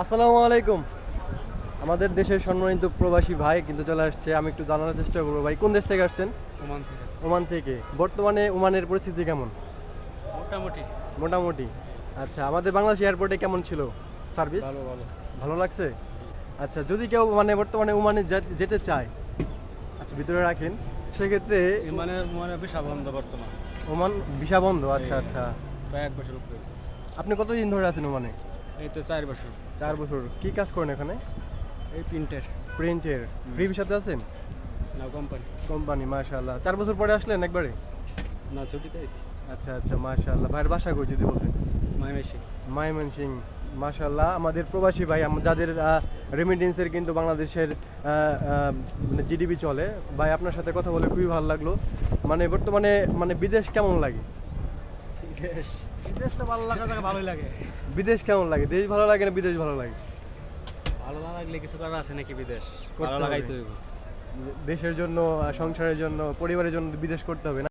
আসসালামু আলাইকুম। আমাদের দেশের সম্মানিত প্রবাসী ভাই কিন্তু চলে আসছে। আমি একটু জানার চেষ্টা করবো, ভাই কোন দেশ থেকে আসছেন? ওমান থেকে। ওমান থেকে। বর্তমানে ওমানের পরিস্থিতি কেমন? মোটামুটি মোটামুটি। আচ্ছা, আমাদের বাংলাদেশ এয়ারপোর্টে কেমন ছিল সার্ভিস? ভালো ভালো। ভালো লাগছে? আচ্ছা, যদি কেউ মানে বর্তমানে ওমানে যেতে চায়, আচ্ছা ভিতরে রাখেন, সেক্ষেত্রে মানে মানে ভিসা বন্ধ বর্তমান, ওমান ভিসা বন্ধ। আচ্ছা আচ্ছা। প্রায় 1 বছর উপরে হয়েছে। আপনি কতদিন ধরে আছেন ওমানে? এই তো 4 বছর। 4 বছর। কি কাজ করেন এখানে? এই প্রিন্টের প্রিন্টের। ফ্রি ভিসাতে আছেন? না কোম্পানি, কোম্পানি, মাশাআল্লাহ। 4 বছর পরে আসলেন একবারে? না ছুটিতে আইছি। আচ্ছা আচ্ছা, মাশাআল্লাহ। ভাইয়ের বাসা কই যদি বলতেন? মাইমেশি। ময়মনসিং। মাশাআল্লাহ, আমাদের প্রবাসী ভাই যাদের রেমিটেন্সের কিন্তু বাংলাদেশের মানে জিডিপি চলে। ভাই আপনার সাথে কথা বলে খুবই ভালো লাগলো। মানে বর্তমানে মানে বিদেশ কেমন লাগে? দেশ দেশ তো ভালো লাগা জায়গা ভালোই লাগে। বিদেশ কেমন লাগে? দেশ ভালো লাগে না বিদেশ ভালো লাগে? ভালো না লাগলে কিছু করার আছে নাকি? বিদেশ করতে ভালো লাগাই হবে। তো হইব। দেশের জন্য, সংসারের জন্য, পরিবারের জন্য বিদেশ করতে হবে না?